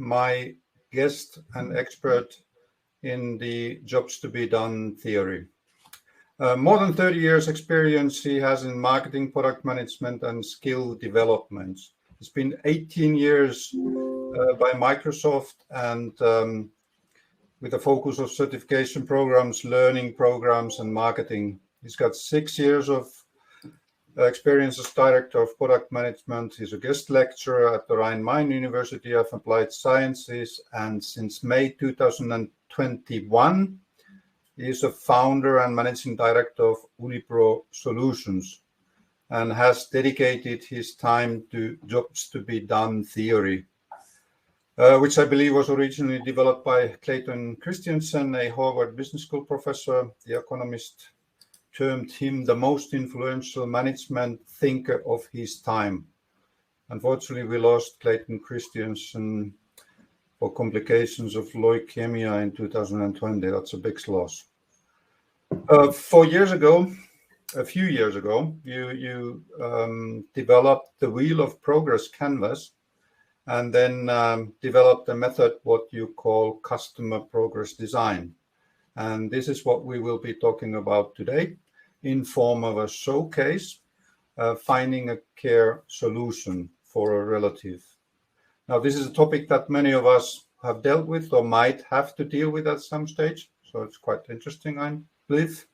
my guest and expert in the jobs to be done theory. More than 30 years experience he has in marketing, product management, and skill development. It's been 18 years by Microsoft, and with a focus of certification programs, learning programs, and marketing. He's got 6 years of experience as director of product management. He's a guest lecturer at the Rhine-Main University of Applied Sciences, and since May 2021, he is a founder and managing director of Unipro Solutions and has dedicated his time to jobs to be done theory, which I believe was originally developed by Clayton Christensen, a Harvard Business School professor. The Economist termed him the most influential management thinker of his time. Unfortunately, we lost Clayton Christensen for complications of leukemia in 2020. That's a big loss. A few years ago, you developed the Wheel of Progress canvas, and then developed a method what you call customer progress design. And this is what we will be talking about today in form of a showcase, finding a care solution for a relative. Now, this is a topic that many of us have dealt with or might have to deal with at some stage. So it's quite interesting, I believe.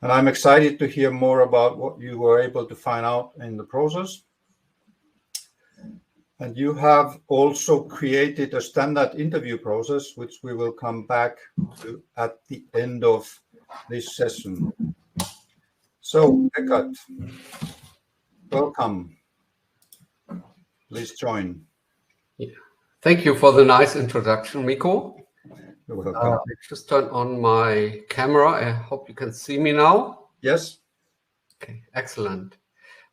And I'm excited to hear more about what you were able to find out in the process. And you have also created a standard interview process, which we will come back to at the end of this session. So, Eckhart, welcome. Please join. Yeah. Thank you for the nice introduction, Mikko. You're welcome. I just turned on my camera. I hope you can see me now. Yes. Okay, excellent.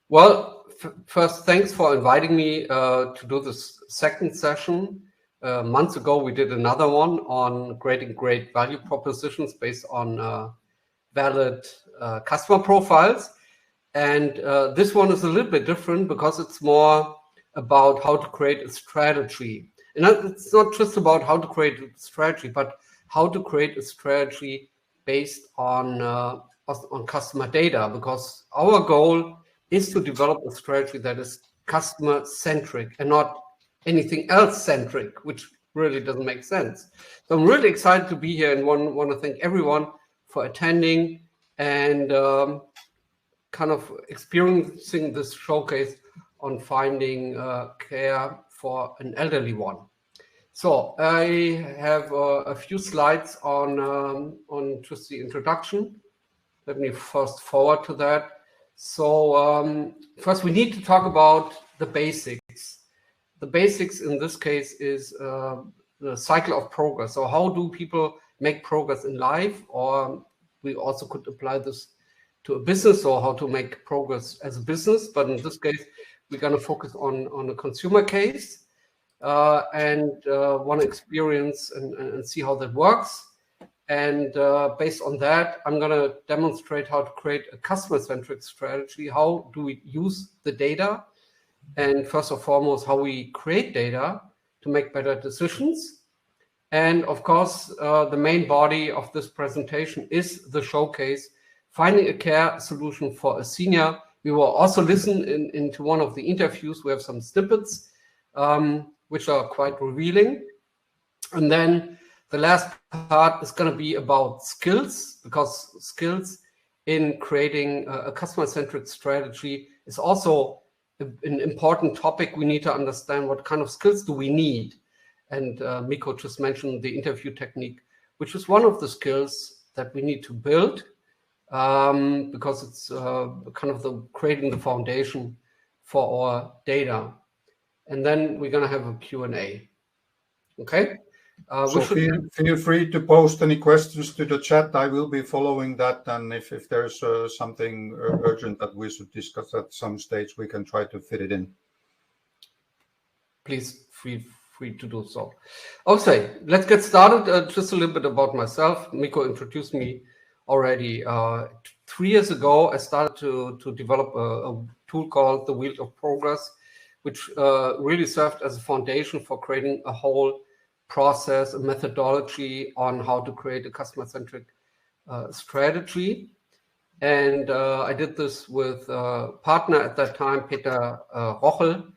Well, first, thanks for inviting me to do this second session. Months ago, we did another one on creating great value propositions based on valid customer profiles. And this one is a little bit different because it's more about how to create a strategy. And it's not just about how to create a strategy, but how to create a strategy based on customer data, because our goal is to develop a strategy that is customer-centric and not anything else-centric, which really doesn't make sense. So I'm really excited to be here and want to thank everyone for attending and kind of experiencing this showcase on finding care for an elderly one. So I have a few slides on just the introduction. Let me first forward to that. So first we need to talk about the basics. The basics in this case is the cycle of progress. So how do people make progress in life? Or we also could apply this to a business, or how to make progress as a business. But in this case, we're going to focus on a consumer case and want to experience and see how that works. And based on that, I'm going to demonstrate how to create a customer-centric strategy. How do we use the data? And first and foremost, how we create data to make better decisions. And of course, the main body of this presentation is the showcase, finding a care solution for a senior. We will also listen into one of the interviews. We have some snippets, which are quite revealing. And then the last part is going to be about skills, because skills in creating a customer-centric strategy is also an important topic. We need to understand what kind of skills do we need. And Mikko just mentioned the interview technique, which is one of the skills that we need to build, because it's kind of creating the foundation for our data. And then we're going to have a Q&A. Okay? So feel free to post any questions to the chat. I will be following that. And if there's something urgent that we should discuss at some stage, we can try to fit it in. Please feel free to do so. Okay, let's get started. Just a little bit about myself. Mikko introduced me already. 3 years ago, I started to develop a tool called the Wheel of Progress, which really served as a foundation for creating a whole process, a methodology on how to create a customer-centric strategy. And I did this with a partner at that time, Peter Rochel.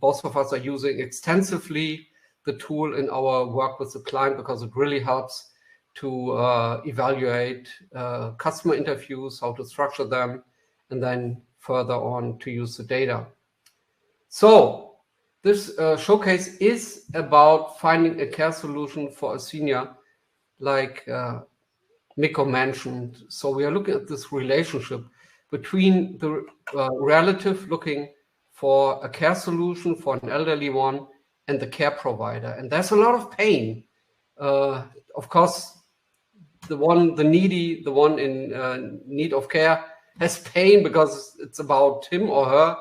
Both of us are using extensively the tool in our work with the client because it really helps to evaluate customer interviews, how to structure them, and then further on to use the data. So this showcase is about finding a care solution for a senior, like Mikko mentioned. So we are looking at this relationship between the relative looking for a care solution for an elderly one and the care provider. And there's a lot of pain. Of course, the needy, the one in need of care has pain because it's about him or her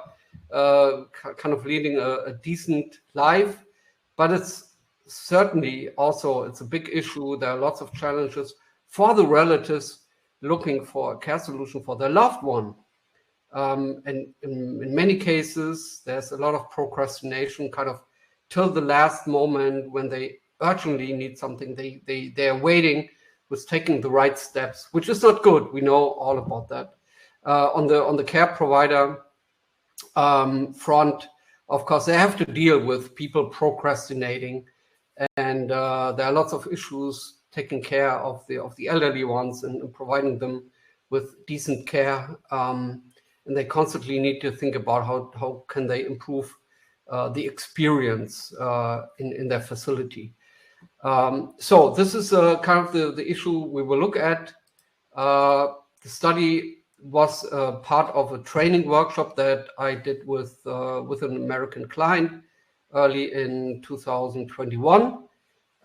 kind of leading a decent life. But it's certainly also, it's a big issue. There are lots of challenges for the relatives looking for a care solution for their loved one. And in many cases, there's a lot of procrastination kind of till the last moment when they urgently need something. They are waiting with taking the right steps, which is not good. We know all about that. On the care provider front, of course, they have to deal with people procrastinating, and there are lots of issues taking care of the elderly ones and providing them with decent care. And they constantly need to think about how can they improve the experience in their facility. So this is kind of the issue we will look at. The study was part of a training workshop that I did with an American client early in 2021.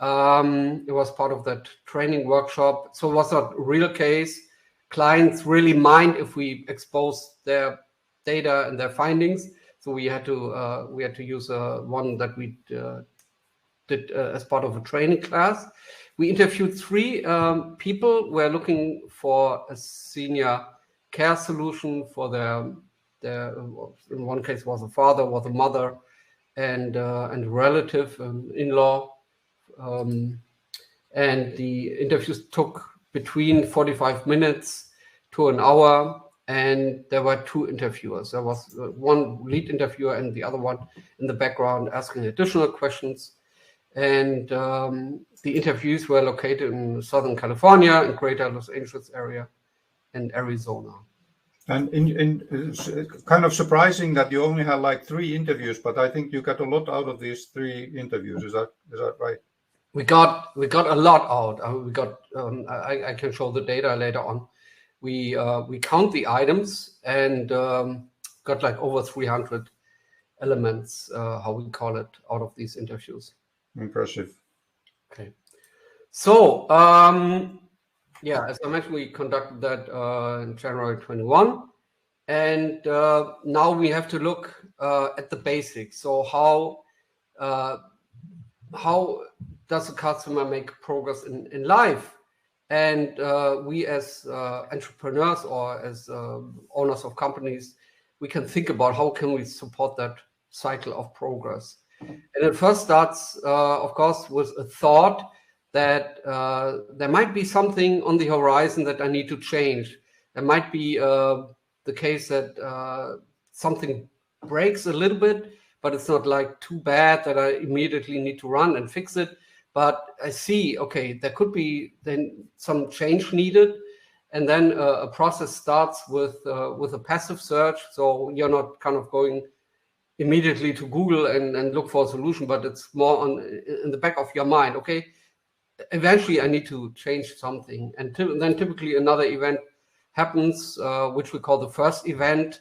It was part of that training workshop. So it was not a real case. Clients really mind if we expose their data and their findings. So we had to use one that we did as part of a training class. We interviewed 3 people who were looking for a senior care solution for their in one case was a father, was a mother, and a relative, in-law. And the interviews took between 45 minutes to an hour, and there were 2 interviewers. There was one lead interviewer and the other one in the background asking additional questions. And the interviews were located in Southern California, in Greater Los Angeles area, and Arizona. And it's kind of surprising that you only had like 3 interviews, but I think you got a lot out of these 3 interviews. Is that right? We got a lot out. I can show the data later on. We count the items and got like over 300 elements, how we call it, out of these interviews. Impressive. Okay. So yeah, as I mentioned, we conducted that in January 21, and now we have to look at the basics. So how does a customer make progress in life? And we as entrepreneurs or as owners of companies, we can think about how can we support that cycle of progress. And it first starts, of course, with a thought that there might be something on the horizon that I need to change. There might be the case that something breaks a little bit, but it's not like too bad that I immediately need to run and fix it. But I see, okay, there could be then some change needed. And then a process starts with a passive search. So you're not kind of going immediately to Google and look for a solution, but it's more in the back of your mind. Okay, eventually I need to change something. And then typically another event happens, which we call the first event,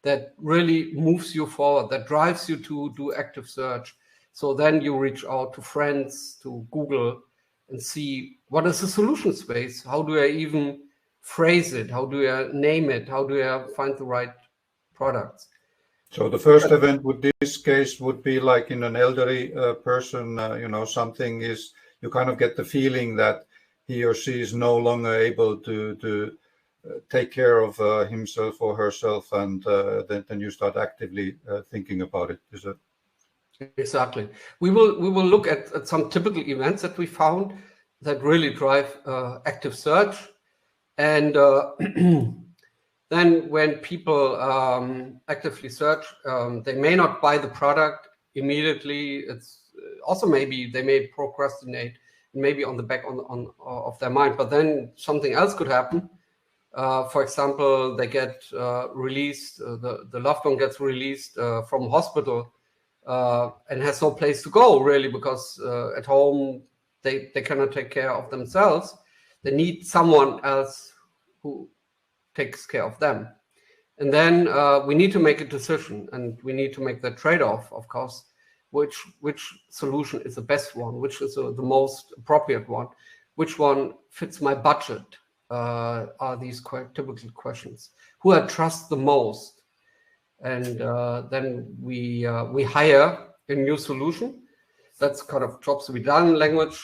that really moves you forward, that drives you to do active search. So then you reach out to friends, to Google, and see what is the solution space? How do I even phrase it? How do I name it? How do I find the right products? So the first event with this case would be like in an elderly person, something is, you kind of get the feeling that he or she is no longer able to take care of himself or herself, and then you start actively thinking about it. Is it? Exactly. We will look at some typical events that we found that really drive active search, and then when people actively search, they may not buy the product immediately. It's also maybe they may procrastinate, maybe on the back of their mind. But then something else could happen. For example, they get released. The loved one gets released from hospital and has no place to go really, because at home they cannot take care of themselves. They need someone else who takes care of them. And then we need to make a decision, and we need to make the trade-off, of course, which solution is the best one, which is the most appropriate one, which one fits my budget, are these typical questions. Who I trust the most? And then we hire a new solution. That's kind of jobs to be done language.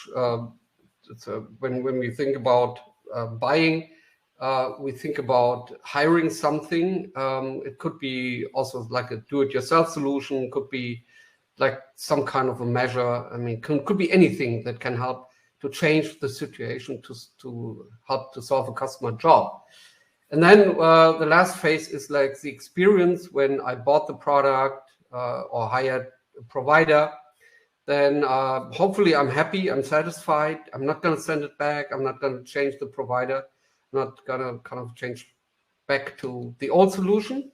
When we think about buying, we think about hiring something. It could be also like a do-it-yourself solution, could be like some kind of a measure. I mean, could be anything that can help to change the situation, to help to solve a customer job. And then the last phase is like the experience when I bought the product or hired a provider. Then hopefully I'm happy, I'm satisfied. I'm not going to send it back. I'm not going to change the provider. I'm not going to kind of change back to the old solution.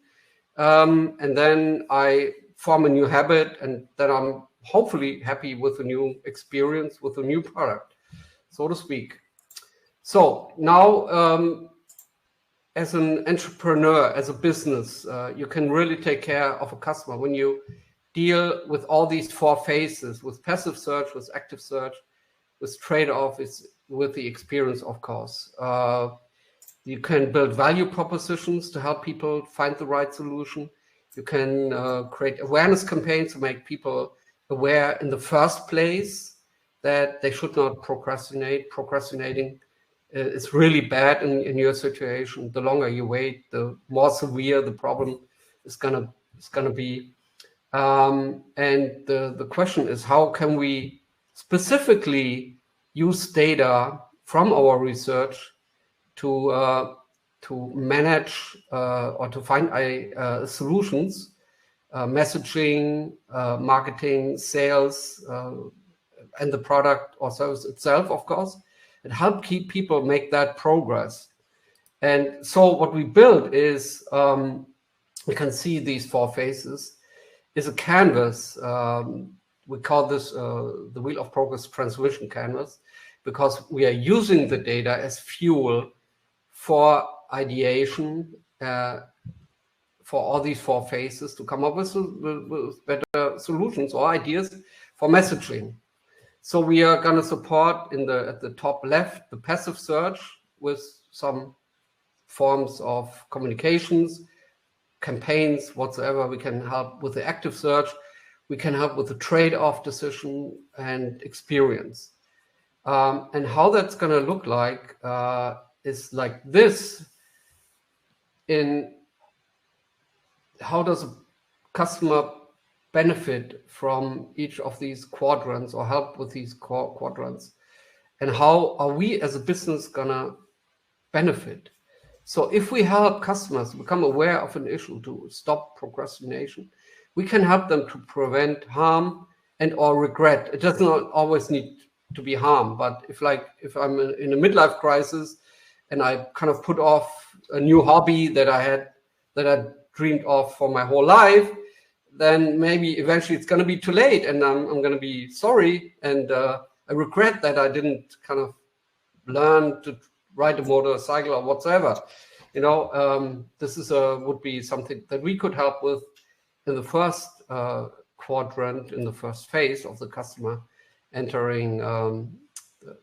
And then I form a new habit, and then I'm hopefully happy with a new experience, with a new product, so to speak. So now, as an entrepreneur, as a business, you can really take care of a customer when you deal with all these four phases, with passive search, with active search, with trade-off, with the experience, of course. You can build value propositions to help people find the right solution. You can create awareness campaigns to make people aware in the first place that they should not procrastinate. Procrastinating is really bad in your situation. The longer you wait, the more severe the problem is gonna be. And the question is, how can we specifically use data from our research to manage or to find solutions, messaging, marketing, sales, and the product or service itself, of course, and help keep people make that progress. And so what we build is, we can see these four phases, is a canvas. We call this the Wheel of Progress transmission canvas, because we are using the data as fuel for ideation, for all these four phases, to come up with better solutions or ideas for messaging. So we are going to support at the top left the passive search with some forms of communications, campaigns, whatsoever. We can help with the active search. We can help with the trade-off decision and experience. And how that's going to look like is like this. In how does a customer benefit from each of these quadrants, or help with these quadrants, and how are we as a business gonna benefit? So if we help customers become aware of an issue, to stop procrastination, we can help them to prevent harm and or regret. It does not always need to be harm, but if I'm in a midlife crisis and I kind of put off a new hobby that I dreamed of for my whole life, then maybe eventually it's going to be too late, and I'm going to be sorry, and I regret that I didn't kind of learn to ride a motorcycle or whatsoever. This is would be something that we could help with in the first quadrant, in the first phase of the customer entering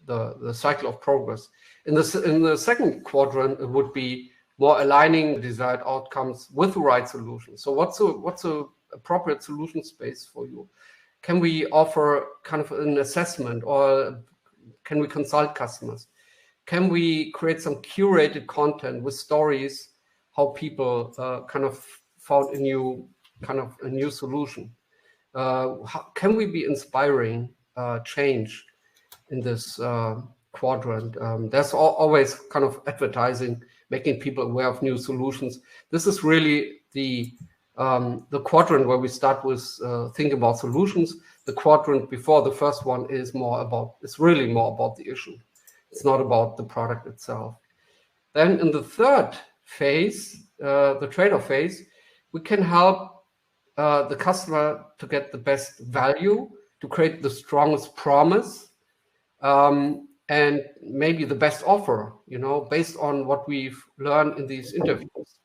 the cycle of progress. In the second quadrant, it would be more aligning desired outcomes with the right solution. So what's a appropriate solution space for you? Can we offer kind of an assessment, or can we consult customers? Can we create some curated content with stories, how people kind of found a new solution? How can we be inspiring change in this quadrant? There's always kind of advertising, making people aware of new solutions. This is really the quadrant where we start with thinking about solutions. The quadrant before the first one is really more about the issue. It's not about the product itself. Then in the third phase, the trade-off phase, we can help the customer to get the best value, to create the strongest promise, and maybe the best offer, based on what we've learned in these interviews.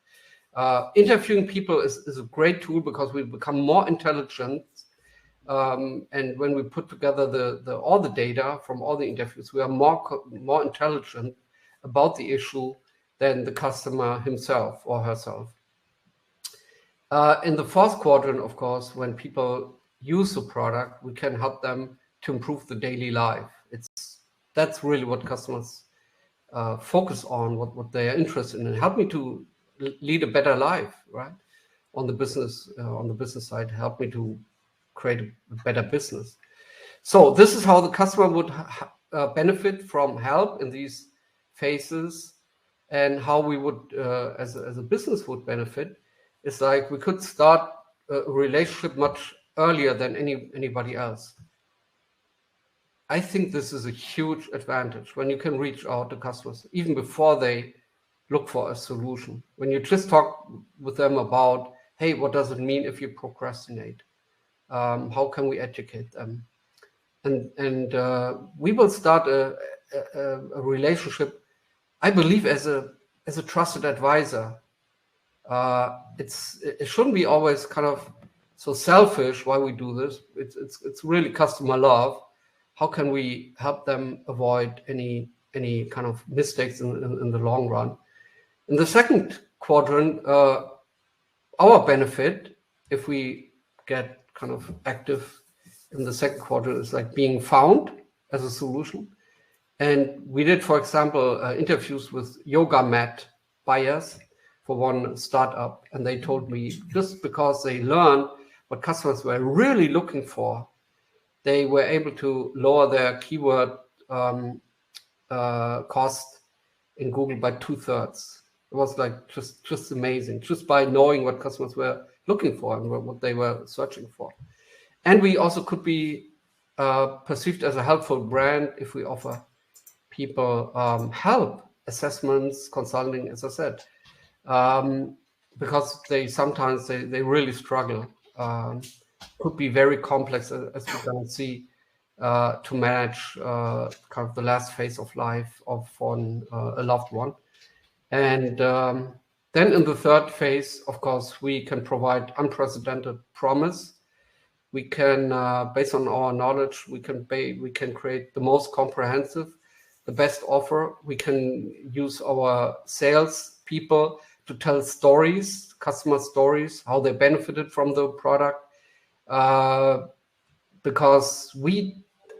Interviewing people is a great tool because we become more intelligent. And when we put together all the data from all the interviews, we are more intelligent about the issue than the customer himself or herself. In the fourth quadrant, of course, when people use the product, we can help them to improve the daily life. That's really what customers focus on, what they are interested in, and help me to lead a better life, right? On the business side, help me to create a better business. So this is how the customer would benefit from help in these phases, and how we would, as a business, would benefit. It's like we could start a relationship much earlier than anybody else. I think this is a huge advantage when you can reach out to customers even before they look for a solution. When you just talk with them about, hey, what does it mean if you procrastinate? How can we educate them? And we will start a relationship, I believe, as a trusted advisor. It shouldn't be always kind of so selfish why we do this. It's really customer love. How can we help them avoid any kind of mistakes in the long run? In the second quadrant, our benefit, if we get kind of active in the second quadrant, is like being found as a solution. And we did, for example, interviews with yoga mat buyers for one startup, and they told me just because they learned what customers were really looking for, they were able to lower their keyword cost in Google by 2/3. It was like just amazing, just by knowing what customers were looking for and what they were searching for. And we also could be perceived as a helpful brand if we offer people help, assessments, consulting, as I said, because they sometimes really struggle. Could be very complex, as we can see, to manage kind of the last phase of life of a loved one. And then in the third phase, of course, we can provide unprecedented promise. We can, based on our knowledge, we can create the most comprehensive, the best offer. We can use our sales people to tell stories, customer stories, how they benefited from the product. Because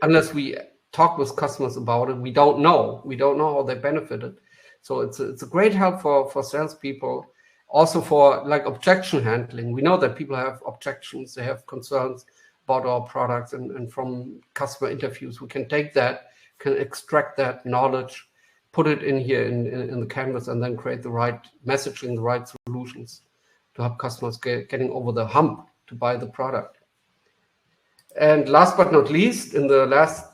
unless we talk with customers about it, we don't know how they benefited. So it's a great help for salespeople, also for like objection handling. We know that people have objections, they have concerns about our products, and from customer interviews, we can take that, can extract that knowledge, put it in here in the canvas, and then create the right messaging, the right solutions to help customers getting over the hump to buy the product. And last but not least, in the last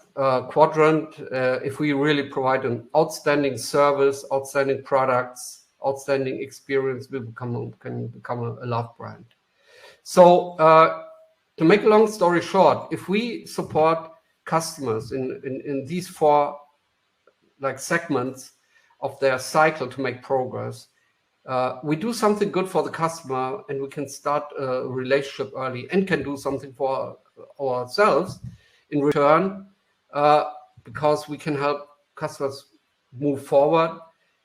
quadrant, if we really provide an outstanding service, outstanding products, outstanding experience, we can become a love brand. So to make a long story short, if we support customers in these four like segments of their cycle to make progress, we do something good for the customer, and we can start a relationship early and can do something for ourselves in return, because we can help customers move forward.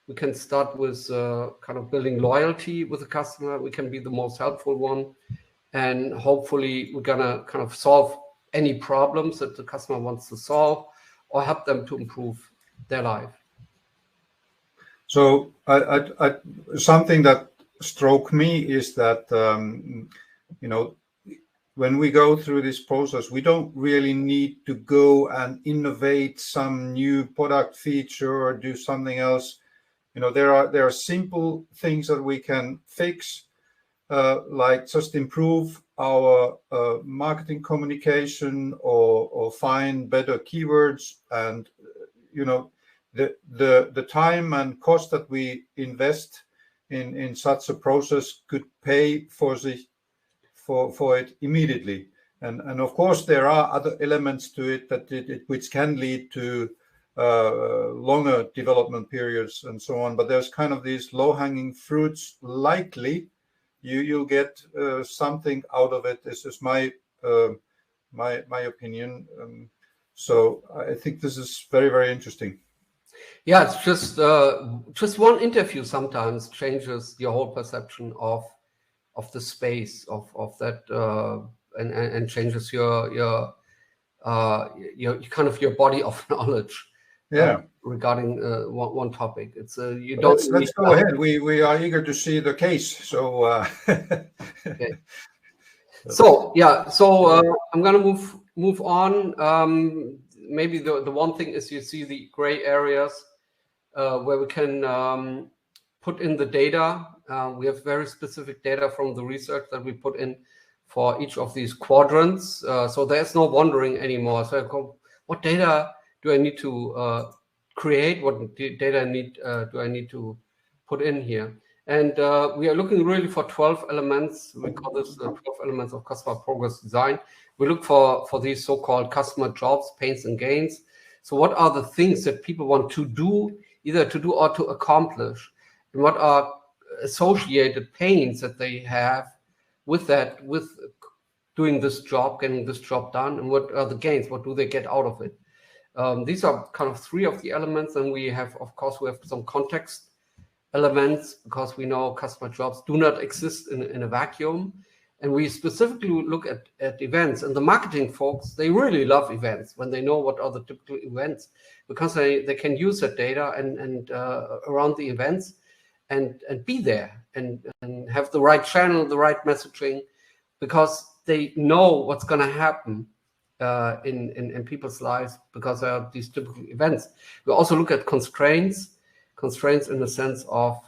We can start with kind of building loyalty with the customer. We can be the most helpful one, and hopefully we're gonna kind of solve any problems that the customer wants to solve, or help them to improve their life. So something that struck me is that when we go through this process, we don't really need to go and innovate some new product feature or do something else. There are simple things that we can fix, like just improve our marketing communication or find better keywords, and the time and cost that we invest in such a process could pay for it immediately. And of course there are other elements to it that which can lead to longer development periods and so on, but there's kind of these low-hanging fruits. Likely you'll get something out of it. This is my opinion. So I think this is very, very interesting. Yeah, it's just one interview sometimes changes your whole perception of the space of that, and changes your kind of your body of knowledge. Yeah. Regarding one topic. It's you don't. Let's go ahead. We are eager to see the case. So. Okay. So yeah. So I'm gonna move on. Maybe the one thing is you see the gray areas where we can put in the data. We have very specific data from the research that we put in for each of these quadrants. So there's no wondering anymore. So what data do I need to create? What data do I need to put in here? And we are looking really for 12 elements. We call this 12 elements of customer progress design. We look for these so-called customer jobs, pains and gains. So what are the things that people want to do, either to do or to accomplish? And what are associated pains that they have with that, with doing this job, getting this job done? And what are the gains? What do they get out of it? These are kind of three of the elements. And we have, of course, we have some context elements, because we know customer jobs do not exist in a vacuum. And we specifically look at events. And the marketing folks, they really love events when they know what are the typical events, because they can use that data and around the events and be there and have the right channel, the right messaging, because they know what's going to happen in people's lives, because there are these typical events. We also look at constraints in the sense of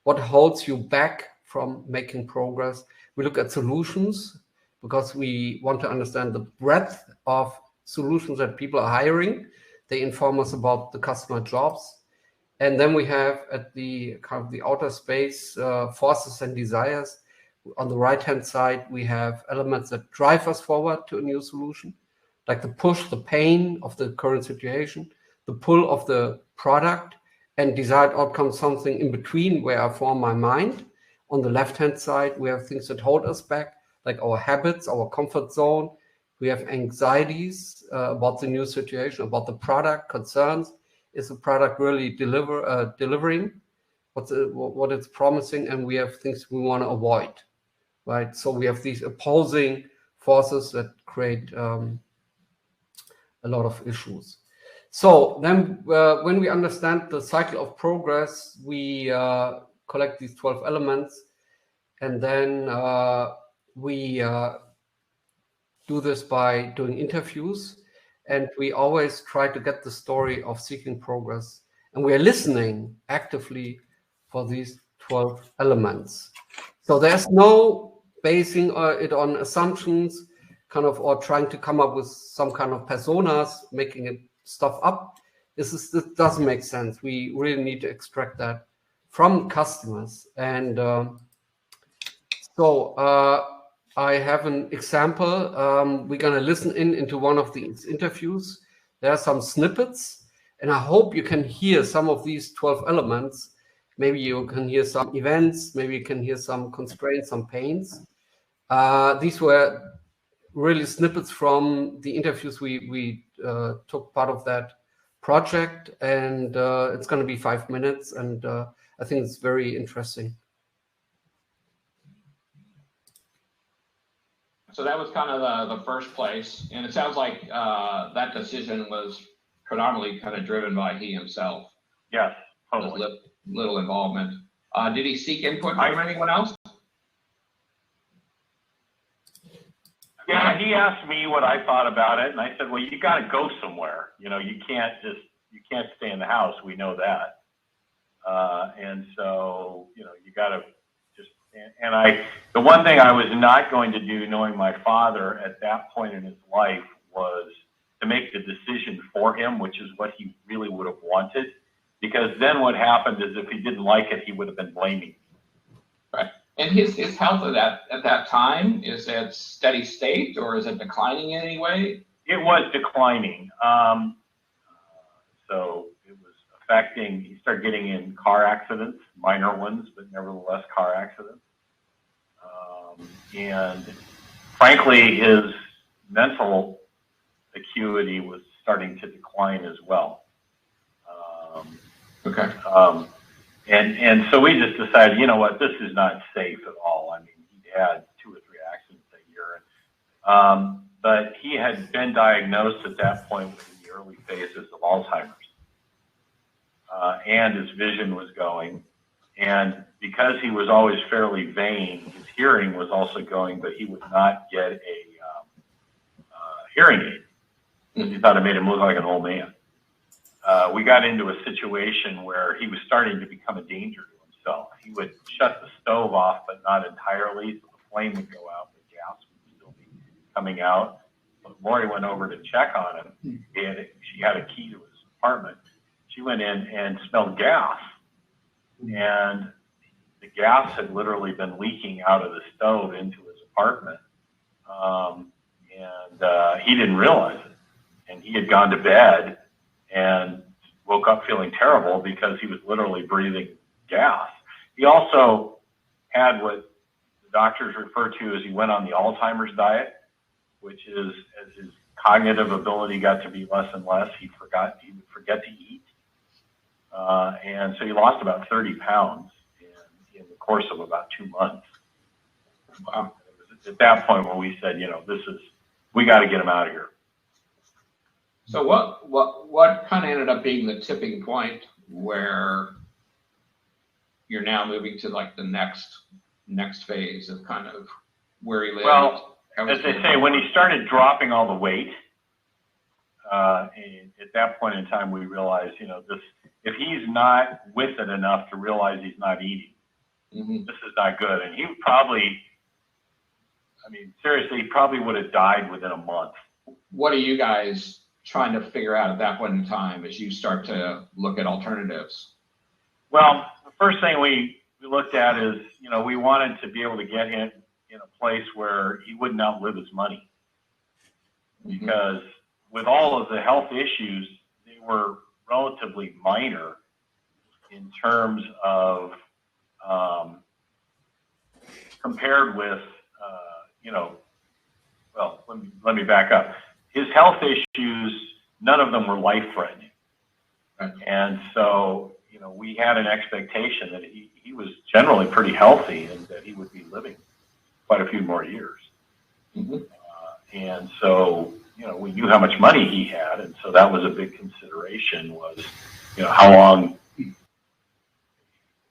what holds you back from making progress. We look at solutions, because we want to understand the breadth of solutions that people are hiring. They inform us about the customer jobs. And then we have at the kind of the outer space, forces and desires. On the right-hand side, we have elements that drive us forward to a new solution, like the push, the pain of the current situation, the pull of the product, and desired outcome, something in between where I form my mind. On the left-hand side, we have things that hold us back, like our habits, our comfort zone. We have anxieties about the new situation, about the product, concerns. Is the product really delivering what it's promising? And we have things we want to avoid, right? So we have these opposing forces that create a lot of issues. So then when we understand the cycle of progress, we collect these 12 elements, and then we do this by doing interviews, and we always try to get the story of seeking progress, and we are listening actively for these 12 elements. So there's no basing it on assumptions, kind of, or trying to come up with some kind of personas, making it stuff up. This doesn't make sense. We really need to extract that from customers. And so I have an example. We're going to listen into one of these interviews. There are some snippets, and I hope you can hear some of these 12 elements. Maybe you can hear some events, maybe you can hear some constraints, some pains. These were really snippets from the interviews we took part of that project, and it's going to be 5 minutes, and I think it's very interesting. So that was kind of the first place, and it sounds like that decision was predominantly kind of driven by he himself. Yeah, totally. Little involvement. Did he seek input from anyone else? Yeah, he asked me what I thought about it, and I said, well, you got to go somewhere. You can't stay in the house. We know that. And so, you got to just, the one thing I was not going to do, knowing my father at that point in his life, was to make the decision for him, which is what he really would have wanted. Because then what happened is if he didn't like it, he would have been blaming me. Right. And his health at that time, is it steady state or is it declining in any way? It was declining. So it was affecting, he started getting in car accidents, minor ones, but nevertheless car accidents. And frankly, his mental acuity was starting to decline as well. Okay. And so we just decided, you know what, this is not safe at all. I mean, he had 2 or 3 accidents a year. But he had been diagnosed at that point with the early phases of Alzheimer's. And his vision was going. And because he was always fairly vain, his hearing was also going, but he would not get a hearing aid because he thought it made him look like an old man. We got into a situation where he was starting to become a danger to himself. He would shut the stove off, but not entirely, so the flame would go out, the gas would still be coming out. But Lori went over to check on him. She had a key to his apartment. She went in and smelled gas, and the gas had literally been leaking out of the stove into his apartment. And he didn't realize it. And he had gone to bed and woke up feeling terrible because he was literally breathing gas. He also had what the doctors refer to as he went on the Alzheimer's diet, which is as his cognitive ability got to be less and less, he would forget to eat. And so he lost about 30 pounds in the course of about 2 months. Wow. It was at that point when we said, we got to get him out of here. So what kind of ended up being the tipping point where you're now moving to like the next phase of kind of where he lived? Well, as they say, when he started dropping all the weight, at that point in time, we realized, if he's not with it enough to realize he's not eating, this is not good. And he probably, seriously, he probably would have died within a month. What are you guys trying to figure out at that point in time as you start to look at alternatives? Well, the first thing we looked at is, we wanted to be able to get him in a place where he wouldn't outlive his money. Because with all of the health issues, they were relatively minor in terms of compared with, well, let me back up. His health issues, none of them were life-threatening. Right. And so, we had an expectation that he was generally pretty healthy and that he would be living quite a few more years. And so, we knew how much money he had, and so that was a big consideration was, how long,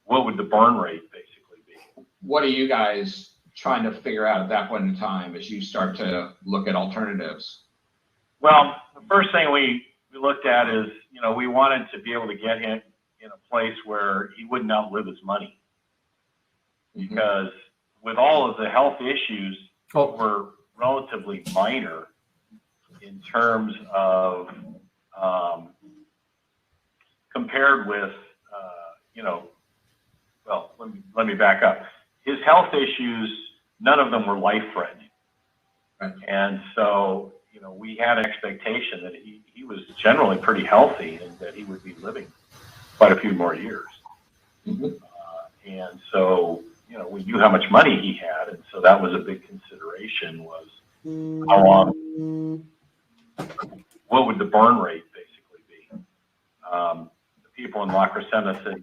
what would the burn rate basically be? What are you guys trying to figure out at that point in time as you start to look at alternatives? Well, the first thing we looked at is, we wanted to be able to get him in a place where he wouldn't outlive his money. Because with all of the health issues were relatively minor in terms of compared with, well, let me back up. His health issues, none of them were life-threatening. Right. And so, we had an expectation that he was generally pretty healthy and that he would be living quite a few more years. And so, we knew how much money he had, and so that was a big consideration was how long, what would the burn rate basically be? The people in La Crescenta said,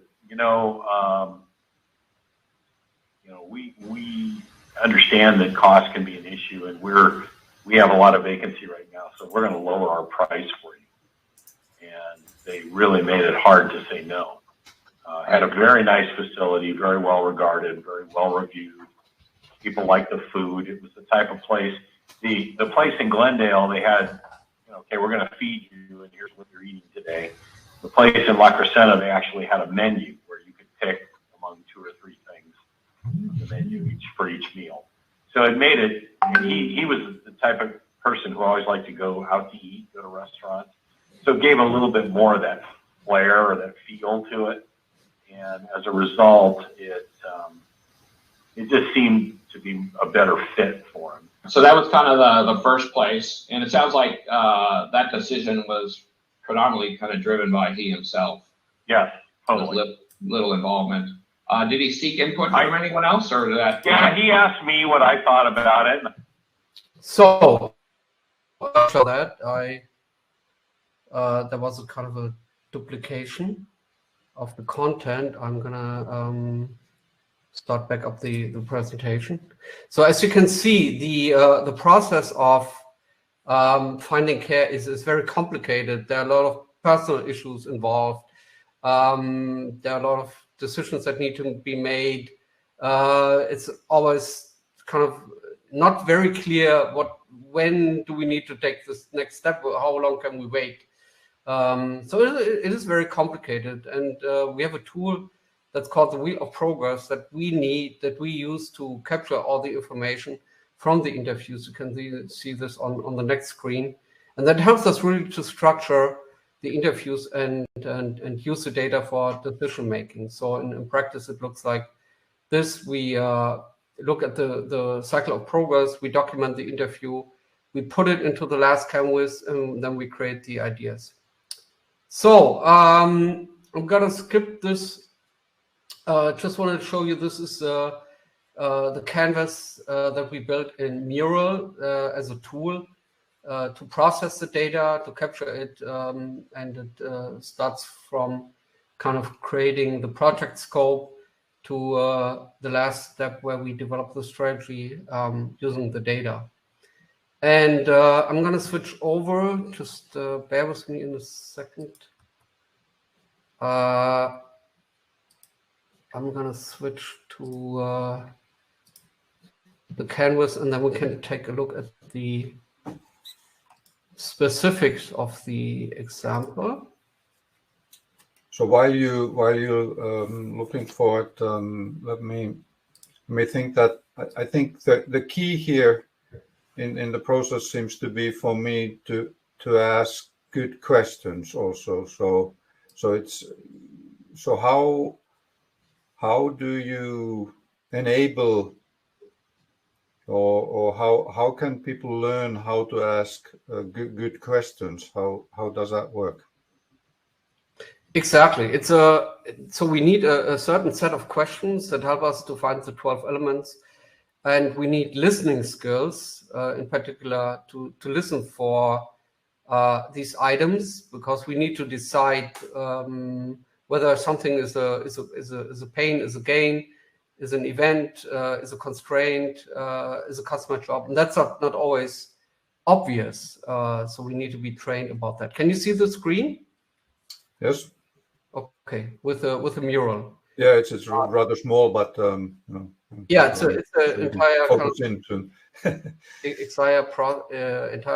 we understand that cost can be an issue, and we have a lot of vacancy right now, so we're going to lower our price for you. And they really made it hard to say no. Had a very nice facility, very well regarded, very well reviewed. People liked the food. It was the type of place. the place in Glendale, they had, okay, we're going to feed you, and here's what you're eating today. The place in La Crescenta, they actually had a menu where you could pick among 2 or 3 things on the menu for each meal. So it made it, and he was the type of person who always liked to go out to eat, go to restaurants. So it gave a little bit more of that flair or that feel to it. And as a result, it just seemed to be a better fit for him. So that was kind of the first place. And it sounds like that decision was predominantly kind of driven by he himself. Yes, totally. Little involvement. Did he seek input from anyone else, or did that? Yeah, he asked me what I thought about it. So after that, there was a kind of a duplication of the content. I'm gonna start back up the presentation. So as you can see, the process of finding care is very complicated. There are a lot of personal issues involved. There are a lot of decisions that need to be made. It's always kind of not very clear when do we need to take this next step, how long can we wait. So it is very complicated, and we have a tool that's called the Wheel of Progress that we use to capture all the information from the interviews. You can see this on the next screen, and that helps us really to structure the interviews and use the data for decision making. So in practice, it looks like this. We look at the cycle of progress, we document the interview, we put it into the last canvas, and then we create the ideas. So I'm gonna skip this. Just wanted to show you, this is the canvas that we built in Mural as a tool to process the data, to capture it, and it starts from kind of creating the project scope to the last step where we develop the strategy using the data. And I'm going to switch over, just bear with me in a second. I'm going to switch to the canvas, and then we can take a look at the specifics of the example. So while you're looking for it, let me think that I think that the key here in the process seems to be for me to ask good questions also. So how do you enable, or how can people learn how to ask good questions? How does that work? Exactly. So we need a certain set of questions that help us to find the 12 elements, and we need listening skills, in particular, to listen for these items, because we need to decide whether something is a pain, is a gain, is an event, is a constraint, is a customer job, and that's not always obvious. So we need to be trained about that. Can you see the screen? Yes. Okay, with a mural. Yeah, it's rather small, but yeah, it's an entire focus into entire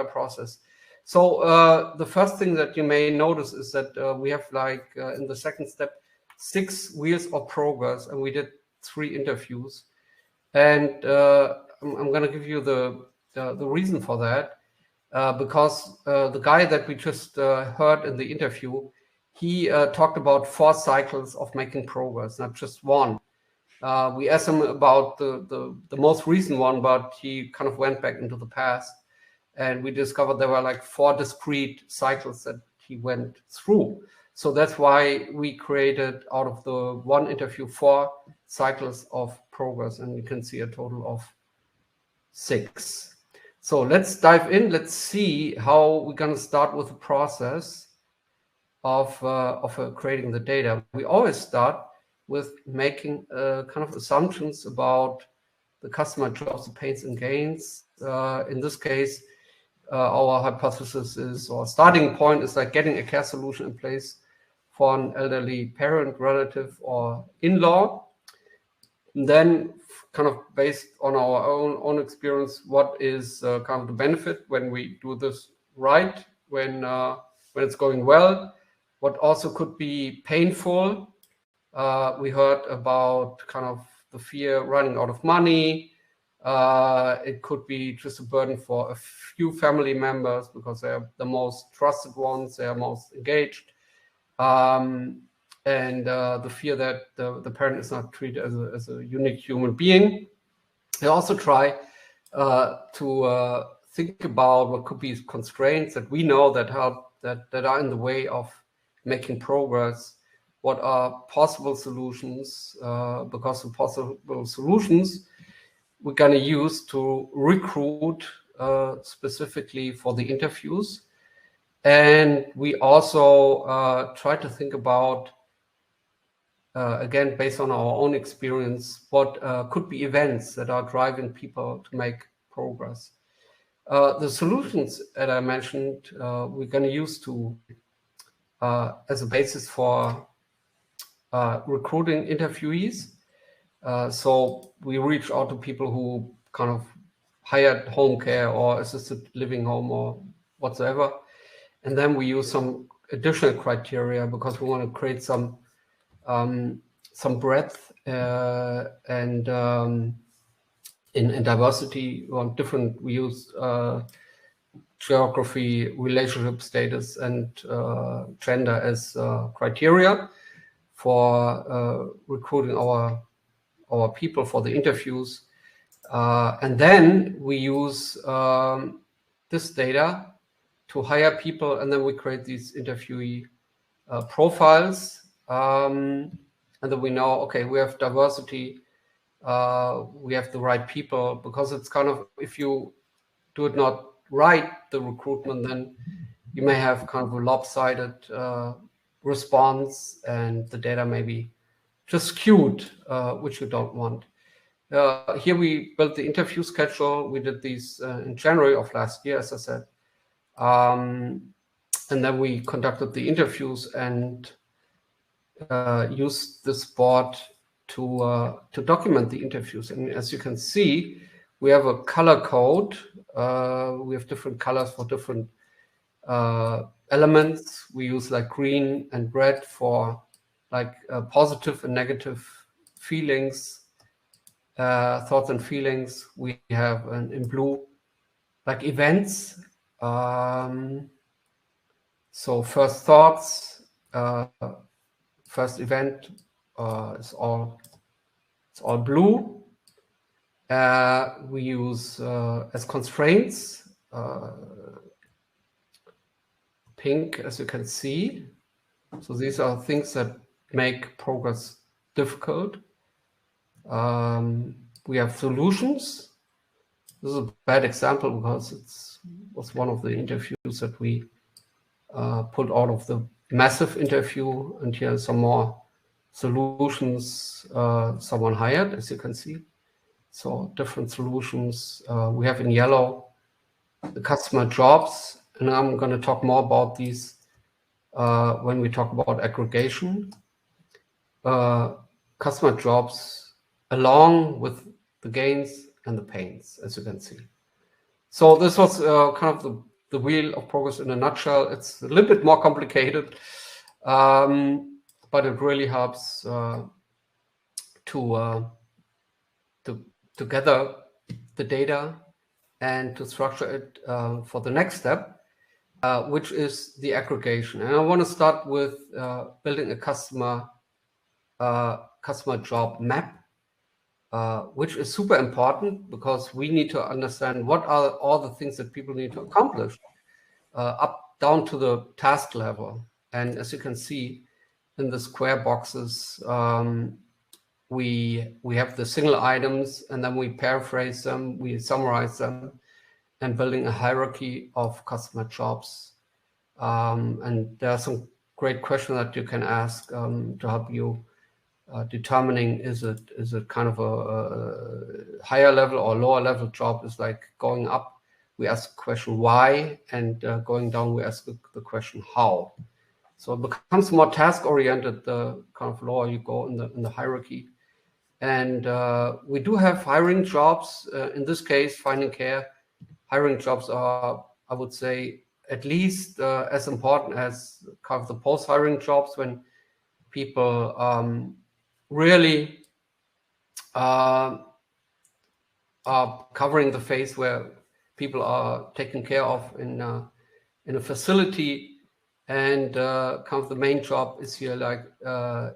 process. So the first thing that you may notice is that we have, like in the second step, 6 wheels of progress, and we did 3 interviews. And I'm going to give you the reason for that, because the guy that we just heard in the interview, he talked about 4 cycles of making progress, not just one. We asked him about the most recent one, but he kind of went back into the past, and we discovered there were like 4 discrete cycles that he went through. So that's why we created, out of the one interview, 4 cycles of progress, and you can see a total of 6. So let's dive in. Let's see how we're going to start with the process of creating the data. We always start with making kind of assumptions about the customer jobs, the pains and gains. In this case, our hypothesis is, or starting point is, like getting a care solution in place for an elderly parent, relative, or in-law. And then kind of based on our own experience, what is kind of the benefit when we do this right, when it's going well, what also could be painful. We heard about kind of the fear running out of money. It could be just a burden for a few family members because they're the most trusted ones, they are most engaged. And the fear that the parent is not treated as a unique human being. They also try to think about what could be constraints that we know that help, that are in the way of making progress. What are possible solutions? Because the possible solutions we're going to use to recruit specifically for the interviews. And we also try to think about, again, based on our own experience, what could be events that are driving people to make progress. The solutions that I mentioned, we're going to use to as a basis for recruiting interviewees. So we reach out to people who kind of hired home care or assisted living home or whatsoever. And then we use some additional criteria because we want to create some breadth and in diversity. We use geography, relationship status, and gender as criteria for recruiting our people for the interviews. And then we use this data to hire people, and then we create these interviewee profiles. And then we know, okay, we have diversity, we have the right people, because it's kind of, if you do it not right, the recruitment, then you may have kind of a lopsided response, and the data may be just skewed, which you don't want. Here we built the interview schedule. We did these in January of last year, as I said. And then we conducted the interviews and used this board to document the interviews. And as you can see, we have a color code. We have different colors for different elements. We use like green and red for like positive and negative feelings, thoughts and feelings. We have in blue like events. So first thoughts, first event is all blue. We use as constraints pink, as you can see. So these are things that make progress difficult. We have solutions. This is a bad example because it was one of the interviews that we pulled out of the massive interview, and here are some more solutions someone hired, as you can see. So different solutions. We have in yellow the customer jobs, and I'm going to talk more about these when we talk about aggregation. Customer jobs along with the gains and the pains, as you can see. So this was kind of the wheel of progress in a nutshell. It's a little bit more complicated, but it really helps to gather the data and to structure it for the next step, which is the aggregation. And I want to start with building a customer job map, which is super important because we need to understand what are all the things that people need to accomplish up down to the task level. And as you can see in the square boxes, we have the single items, and then we paraphrase them, we summarize them, and building a hierarchy of customer jobs. And there are some great questions that you can ask to help you determining is it kind of a higher level or lower level job. Is like going up, we ask the question why, and going down, we ask the question how. So it becomes more task oriented the kind of lower you go in the hierarchy. And we do have hiring jobs. In this case, finding care, hiring jobs are, I would say, at least as important as kind of the post-hiring jobs, when people really are covering the phase where people are taken care of in a facility. And kind of the main job is here, like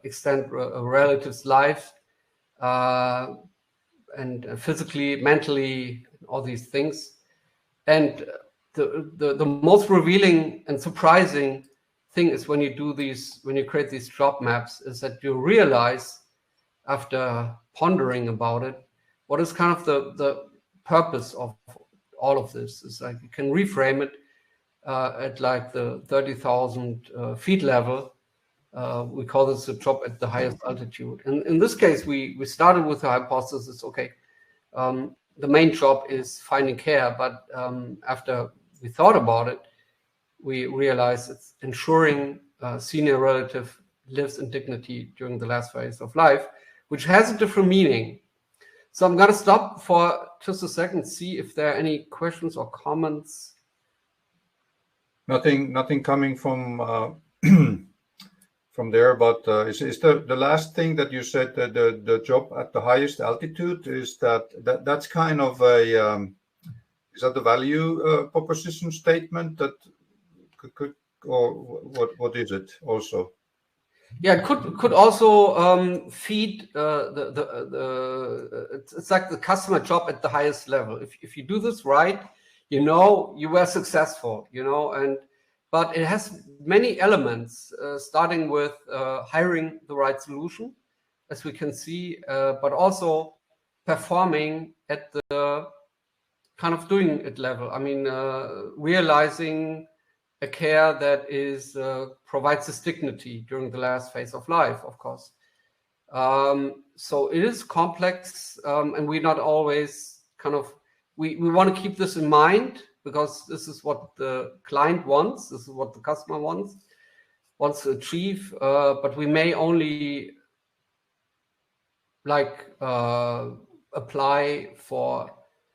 extend a relative's life, and physically, mentally, all these things. And the most revealing and surprising thing is when you create these job maps, is that you realize, after pondering about it, what is kind of the purpose of all of this. Is like you can reframe it at like the 30,000 feet level. We call this a job at the highest altitude. And in this case, we started with the hypothesis, okay, the main job is finding care, but after we thought about it, we realized it's ensuring a senior relative lives in dignity during the last phase of life, which has a different meaning. So I'm going to stop for just a second, see if there are any questions or comments. Nothing coming from from there, but is the last thing that you said, that the job at the highest altitude, is that's kind of a is that the value proposition statement that could or what is it also? Yeah, it could also feed it's like the customer job at the highest level. If you do this right, you know you were successful, you know, but it has many elements, starting with hiring the right solution, as we can see, but also performing at the kind of doing it level. I mean, realizing a care that is provides this dignity during the last phase of life, of course. So it is complex, and we not always kind of, we want to keep this in mind, because this is what the client wants, this is what the customer wants to achieve, but we may only like apply for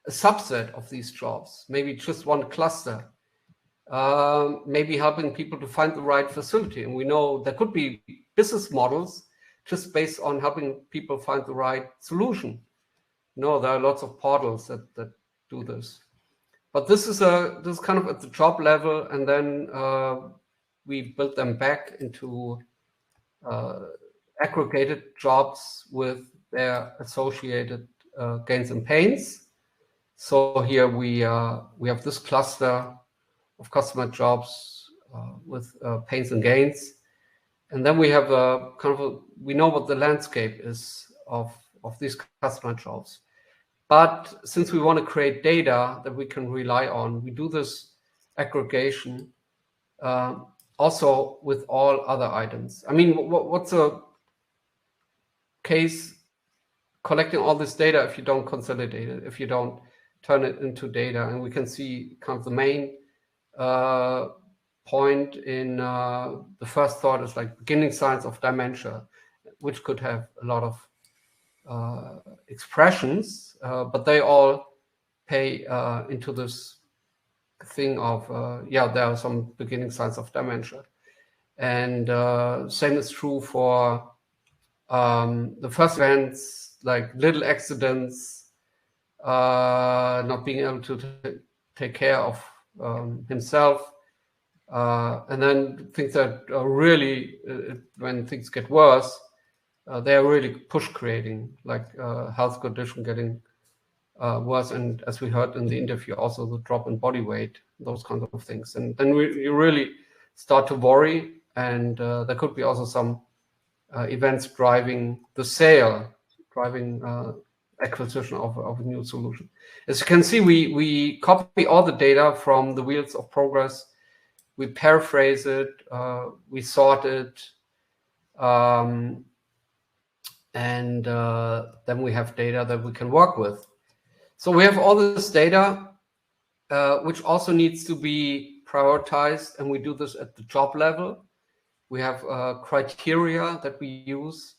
a subset of these jobs, maybe just one cluster. Maybe helping people to find the right facility. And we know there could be business models just based on helping people find the right solution. No, there are lots of portals that do this. But this is kind of at the job level, and then we build them back into aggregated jobs with their associated gains and pains. So here we have this cluster of customer jobs with pains and gains, and then we have a kind of we know what the landscape is of these customer jobs. But since we want to create data that we can rely on, we do this aggregation also with all other items. I mean, what's a case collecting all this data if you don't consolidate it, if you don't turn it into data? And we can see kind of the main point in the first thought is like beginning signs of dementia, which could have a lot of expressions, but they all pay into this thing of there are some beginning signs of dementia. And same is true for the first events, like little accidents, not being able to take care of himself, and then things that are really, when things get worse, they are really push creating, like health condition getting worse, and as we heard in the interview, also the drop in body weight, those kinds of things. And then you really start to worry, and there could be also some events driving the sale, driving acquisition of a new solution. As you can see, we copy all the data from the Wheels of Progress, we paraphrase it, we sort it, and then we have data that we can work with. So we have all this data, which also needs to be prioritized, and we do this at the job level. We have criteria that we use,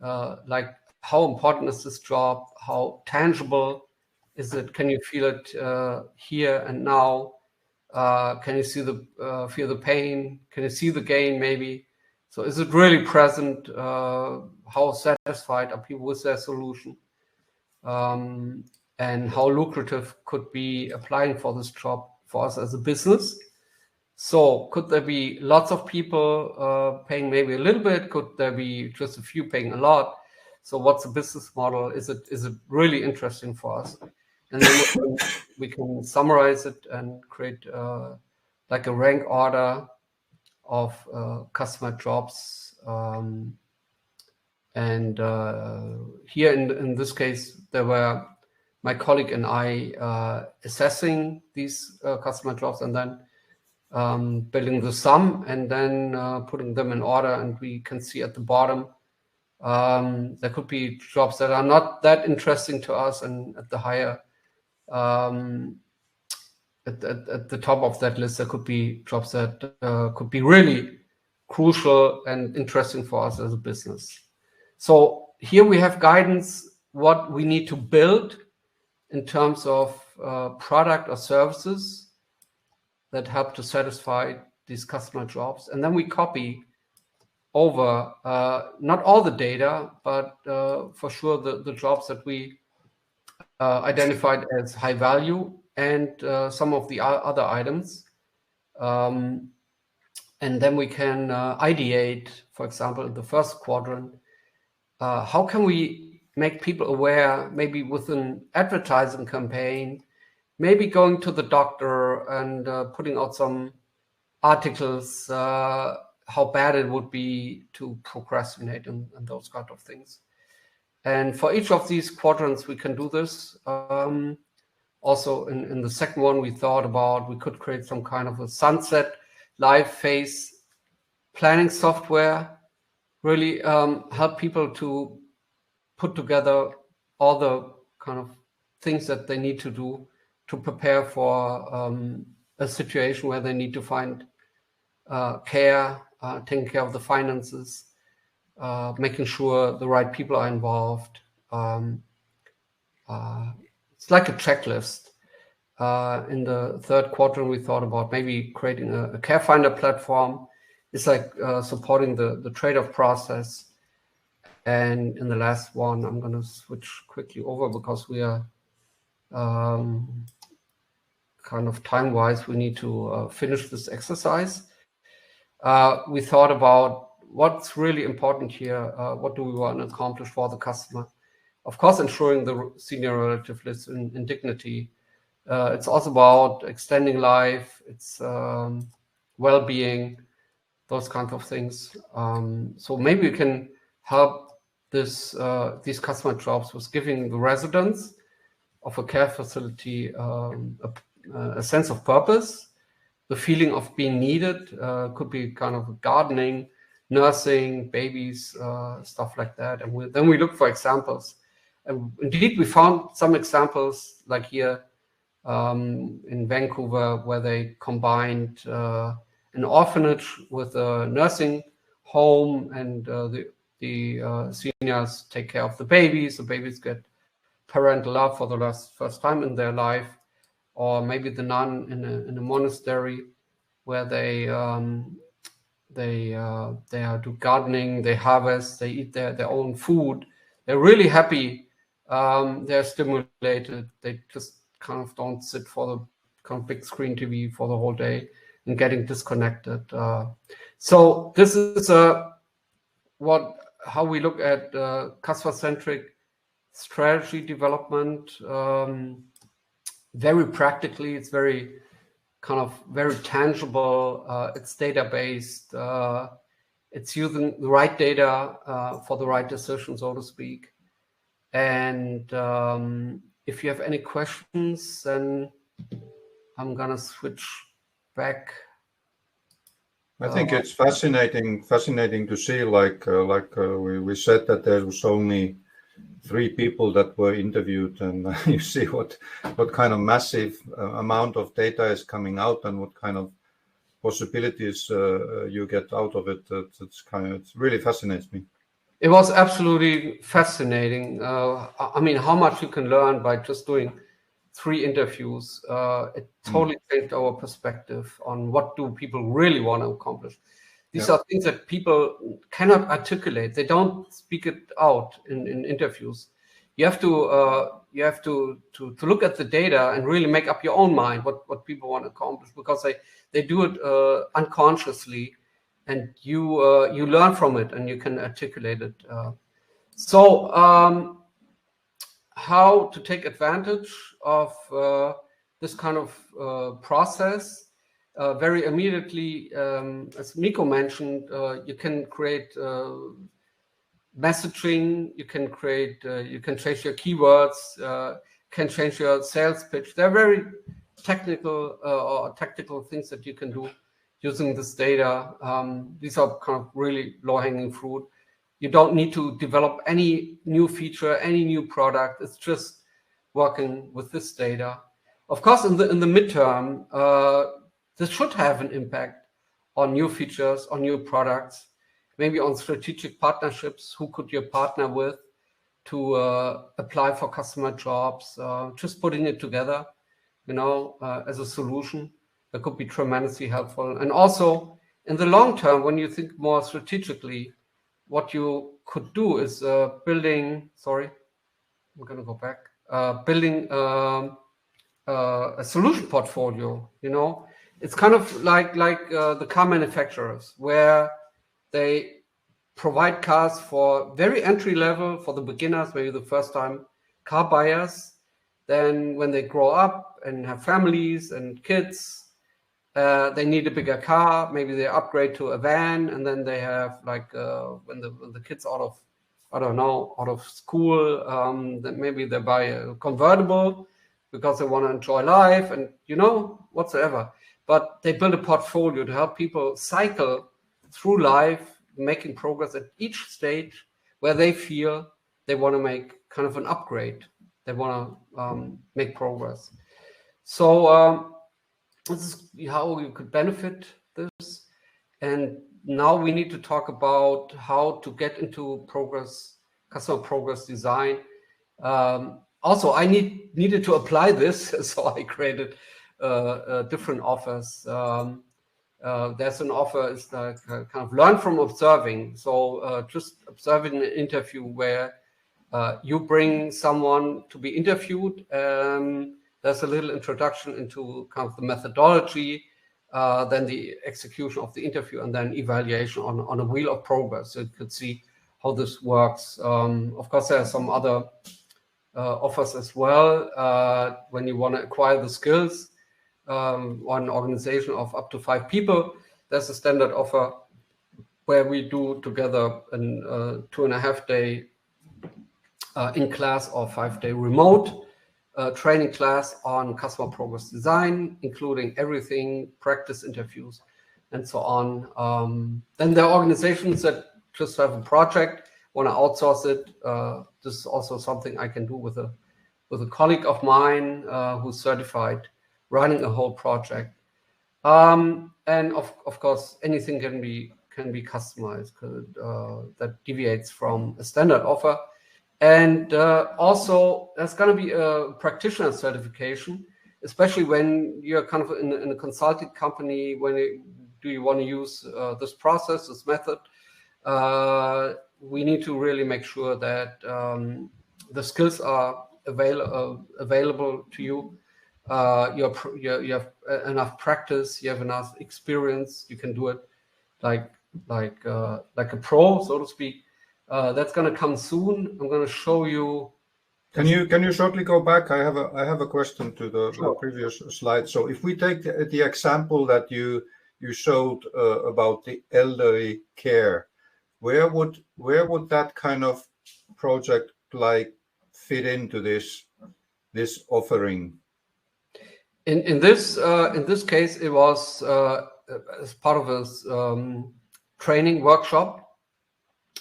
like how important is this job? How tangible is it? Can you feel it here and now? Can you see feel the pain? Can you see the gain maybe? So is it really present? How satisfied are people with their solution? And how lucrative could be applying for this job for us as a business? So could there be lots of people paying maybe a little bit? Could there be just a few paying a lot? So what's the business model? Is it really interesting for us? And then we can summarize it and create like a rank order of customer jobs. And here in this case, there were my colleague and I assessing these customer jobs and then building the sum and then putting them in order. And we can see at the bottom, there could be jobs that are not that interesting to us, and at the higher, at the top of that list, there could be jobs that could be really crucial and interesting for us as a business. So here we have guidance, what we need to build in terms of product or services that help to satisfy these customer jobs. And then we copy over not all the data, but for sure the jobs that we identified as high value and some of the other items. And then we can ideate, for example, in the first quadrant, how can we make people aware, maybe with an advertising campaign, maybe going to the doctor and putting out some articles, how bad it would be to procrastinate and those kind of things. And for each of these quadrants, we can do this. Also, in the second one, we thought about we could create some kind of a sunset live phase planning software, really help people to put together all the kind of things that they need to do to prepare for a situation where they need to find care, taking care of the finances, making sure the right people are involved. It's like a checklist. In the third quadrant, we thought about maybe creating a care finder platform. It's like supporting the trade-off process. And in the last one, I'm going to switch quickly over because we are kind of time-wise, we need to finish this exercise. We thought about what's really important here. What do we want to accomplish for the customer? Of course, ensuring the senior relative lives in dignity. It's also about extending life. It's well-being, those kinds of things. So maybe we can help these customer jobs with giving the residents of a care facility a sense of purpose, the feeling of being needed. Could be kind of gardening, nursing, babies, stuff like that. And then we look for examples. And indeed, we found some examples like here in Vancouver, where they combined an orphanage with a nursing home, and the seniors take care of the babies get parental love for the first time in their life. Or maybe the nun in a monastery where they do gardening, they harvest, they eat their own food. They're really happy. They're stimulated. They just kind of don't sit for the kind of big screen TV for the whole day and getting disconnected. So this is how we look at customer-centric strategy development. Very practically, it's very tangible. It's data-based. It's using the right data for the right decision, so to speak. And if you have any questions, then I'm gonna switch back. I think it's fascinating to see, like we said that there was only 3 people that were interviewed, and you see what kind of massive amount of data is coming out and what kind of possibilities you get out of it. It really fascinates me. It was absolutely fascinating. I mean, how much you can learn by just doing 3 interviews. It totally changed our perspective on what do people really want to accomplish. These are things that people cannot articulate. They don't speak it out in interviews. You have to look at the data and really make up your own mind what people want to accomplish, because they do it unconsciously, and you learn from it and you can articulate it. So how to take advantage of this kind of process? Very immediately, as Nico mentioned, you can create messaging, you can change your keywords, can change your sales pitch. They're very technical or tactical things that you can do using this data. These are kind of really low-hanging fruit. You don't need to develop any new feature, any new product. It's just working with this data. Of course, in the midterm, this should have an impact on new features, on new products, maybe on strategic partnerships. Who could you partner with to apply for customer jobs? Just putting it together, as a solution that could be tremendously helpful. And also, in the long term, when you think more strategically, what you could do is building a solution portfolio. It's kind of like the car manufacturers, where they provide cars for very entry level, for the beginners, maybe the first time car buyers. Then when they grow up and have families and kids, they need a bigger car. Maybe they upgrade to a van, and then they have when the kids out of school, then maybe they buy a convertible because they want to enjoy life and whatsoever. But they build a portfolio to help people cycle through life, making progress at each stage where they feel they want to make kind of an upgrade. They want to make progress. So this is how you could benefit this. And now we need to talk about how to get into customer progress design. Also, I needed to apply this, so I created different offers. There's an offer, it's like kind of learn from observing. So just observing an interview where you bring someone to be interviewed. There's a little introduction into kind of the methodology, then the execution of the interview, and then evaluation on a wheel of progress. So you could see how this works. Of course, there are some other offers as well. When you want to acquire the skills, one organization of up to 5 people, there's a standard offer where we do together a 2.5-day in-class or 5-day remote training class on customer progress design, including everything, practice interviews, and so on. Then there are organizations that just have a project, want to outsource it. This is also something I can do with a colleague of mine who's certified, running a whole project. And of course, anything can be customized that deviates from a standard offer. And also, there's going to be a practitioner certification, especially when you're kind of in a consulting company. Do you want to use this process, this method? We need to really make sure that the skills are available to you. You have enough practice, you have enough experience, you can do it like a pro, so to speak. That's going to come soon. I'm going to show you. Can you shortly go back? I have a question to the previous slide. So if we take the example that you showed about the elderly care, where would that kind of project fit into this offering? In this case, it was as part of a training workshop.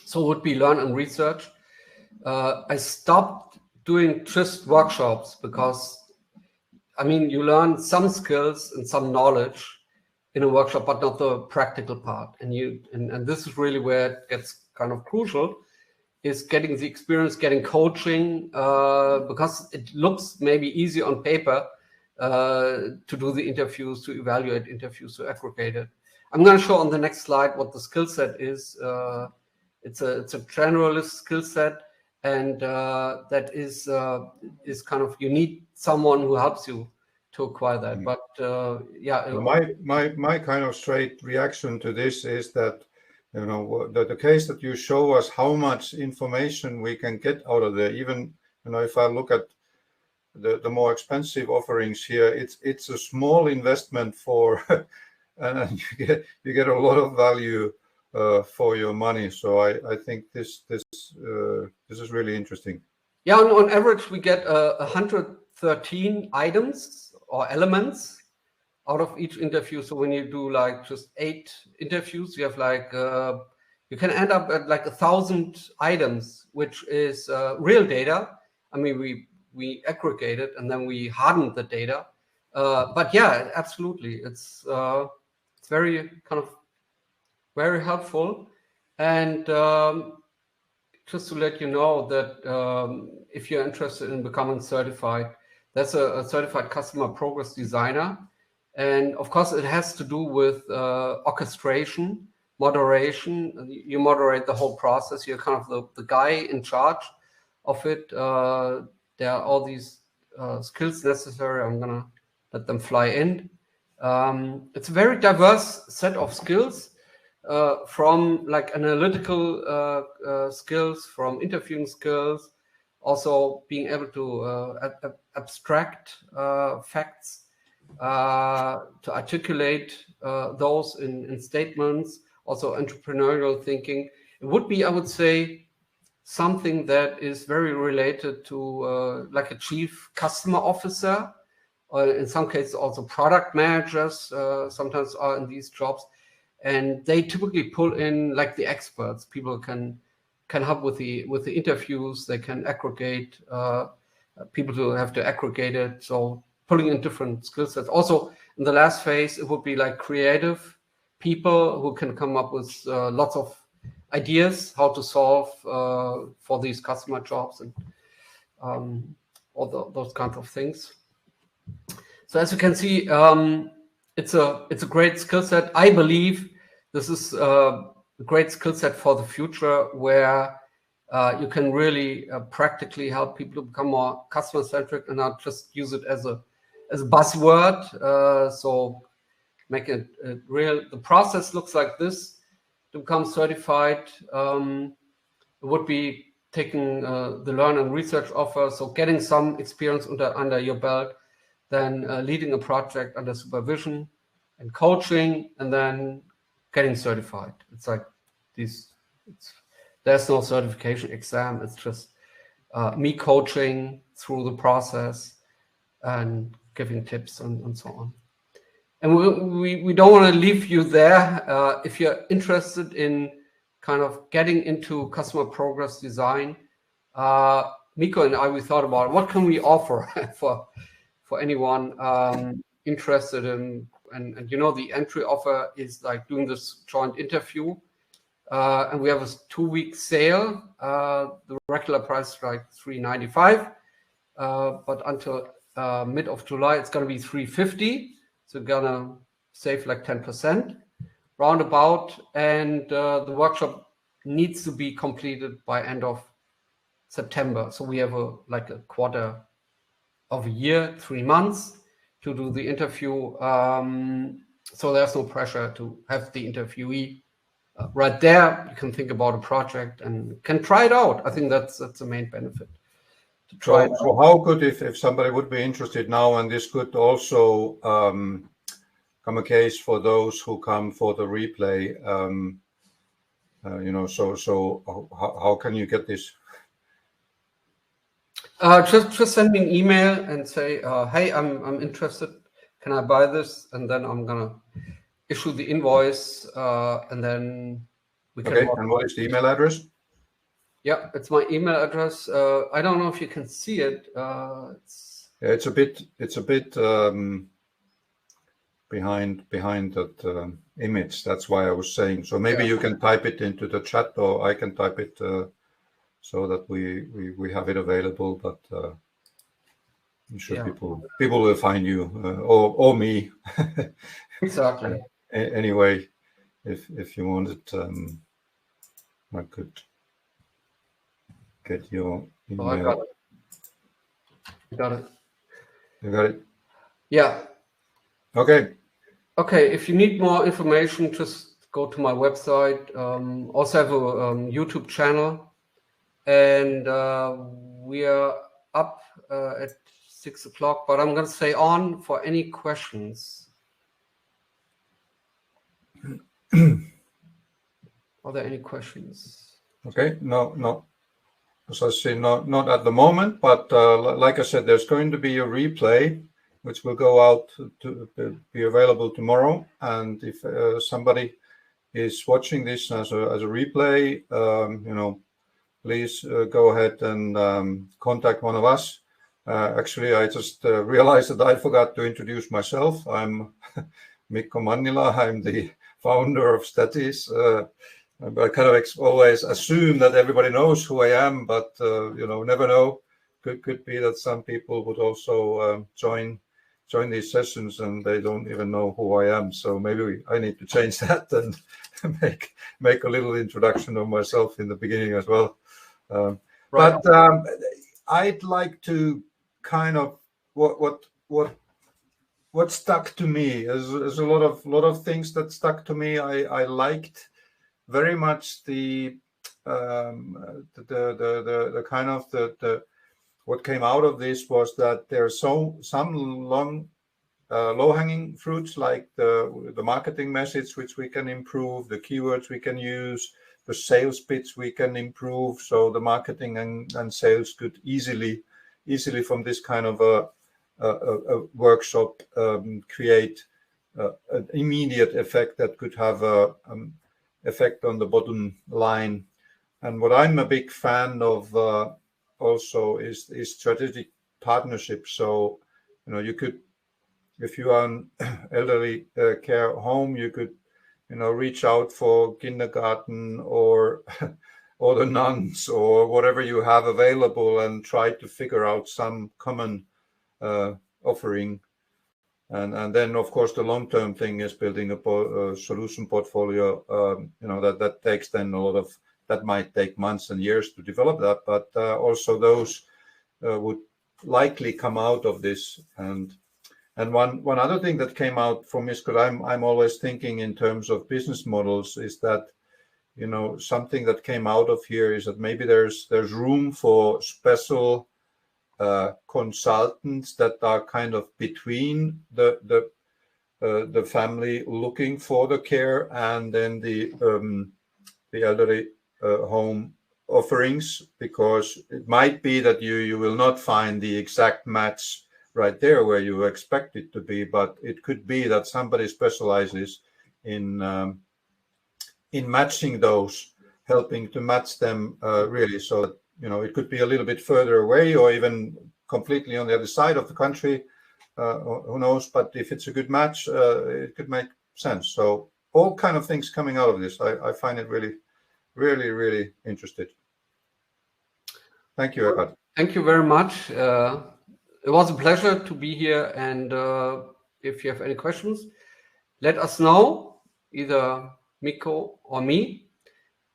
So it would be learn and research. I stopped doing just workshops because, you learn some skills and some knowledge in a workshop, but not the practical part. And this is really where it gets kind of crucial, is getting the experience, getting coaching, because it looks maybe easy on paper to do the interviews, to evaluate interviews, to aggregate it. I'm going to show on the next slide what the skill set is. It's a generalist skill set, and that is kind of, you need someone who helps you to acquire that. But yeah, my kind of straight reaction to this is that, you know, the case that you show us how much information we can get out of there. Even, you know, if I look at the more expensive offerings here, it's a small investment for, and you get a lot of value for your money. So I think this is really interesting. Yeah, on average we get 113 items or elements out of each interview. So when you do like just 8 interviews, you have like you can end up at like 1,000 items, which is real data. I mean, we aggregate it and then we harden the data. But yeah, absolutely, it's very kind of very helpful. And just to let you know that if you're interested in becoming certified, that's a certified customer progress designer. And of course, it has to do with orchestration, moderation. You moderate the whole process. You're kind of the guy in charge of it. There are all these skills necessary. I'm going to let them fly in. It's a very diverse set of skills, from like analytical skills, from interviewing skills, also being able to abstract facts, to articulate those in statements, also entrepreneurial thinking. It would be, I would say, something that is very related to like a chief customer officer, or in some cases also product managers sometimes are in these jobs, and they typically pull in like the experts. People can help with the interviews. They can aggregate people who have to aggregate it. So pulling in different skill sets. Also, in the last phase, it would be like creative people who can come up with lots of ideas how to solve for these customer jobs and all those kinds of things. So as you can see, it's a great skill set. I believe this is a great skill set for the future, where you can really practically help people to become more customer centric and not just use it as a buzzword. So make it real. The process looks like this to become certified. It would be taking the learn and research offer, so getting some experience under your belt, then leading a project under supervision and coaching, and then getting certified. It's like these. There's no certification exam. It's just me coaching through the process and giving tips and so on. And we don't want to leave you there. If you're interested in kind of getting into customer progress design, Miko and I, we thought about what can we offer for anyone interested in, and you know, the entry offer is like doing this joint interview. And we have a 2-week sale. The regular price is like $395, but until mid of July, it's going to be $350. So you're going to save like 10% roundabout. And the workshop needs to be completed by end of September. So we have a quarter of a year, 3 months to do the interview. So there's no pressure to have the interviewee right there. You can think about a project and can try it out. I think that's the main benefit. To try so how could, if somebody would be interested now, and this could also come a case for those who come for the replay, you know, so how can you get this? Just send me an email and say, hey, I'm interested. Can I buy this? And then I'm gonna issue the invoice, and then we can. Okay. And what is the email address? Yeah, it's my email address. I don't know if you can see it. It's a bit behind that image. That's why I was saying. So maybe you can type it into the chat, or I can type it so that we have it available. But I'm sure Yeah. people will find you or me. Exactly. Anyway, if you want it, I could get your email. Oh, I got it. Got it. You got it? Yeah. Okay. Okay. If you need more information, just go to my website. Also have a YouTube channel, and we are up at 6 o'clock. But I'm going to stay on for any questions. Are there any questions? Okay. No. As I say, not at the moment, but like I said, there's going to be a replay, which will go out to be available tomorrow. And if somebody is watching this as a replay, please go ahead and contact one of us. Actually, I just realized that I forgot to introduce myself. I'm Mikko Mannila. I'm the founder of Statis. I kind of always assume that everybody knows who I am, but never know. Could be that some people would also join these sessions and they don't even know who I am. So maybe I need to change that and make a little introduction of myself in the beginning as well. Right. But I'd like to kind of what stuck to me is a lot of things that stuck to me. I liked very much the kind of the what came out of this was that there's some low-hanging fruits, like the marketing message, which we can improve, the keywords we can use, the sales pitch we can improve, so the marketing and sales could easily from this kind of a workshop create an immediate effect that could have a effect on the bottom line. And what I'm a big fan of also is strategic partnerships. So you could, if you are an elderly care home, you could reach out for kindergarten or the nuns or whatever you have available and try to figure out some common offering. And then, of course, the long-term thing is building a solution portfolio. That takes then a lot of, that might take months and years to develop that, but also those would likely come out of this. And one other thing that came out from this, because I'm always thinking in terms of business models, is that something that came out of here is that maybe there's room for special consultants that are kind of between the family looking for the care and then the elderly home offerings, because it might be that you will not find the exact match right there where you expect it to be, but it could be that somebody specializes in matching those, helping to match them really, so that it could be a little bit further away or even completely on the other side of the country. Who knows? But if it's a good match, it could make sense. So all kind of things coming out of this. I find it really, really, really interesting. Thank you, Eckhard. Thank you very much. It was a pleasure to be here. And if you have any questions, let us know, either Mikko or me.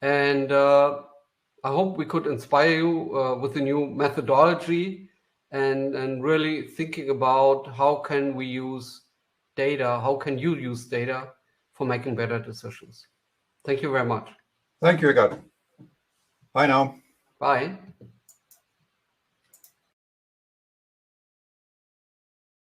And I hope we could inspire you with the new methodology and really thinking about how can we use data, how can you use data for making better decisions. Thank you very much. Thank you, Eckhard. Bye now. Bye.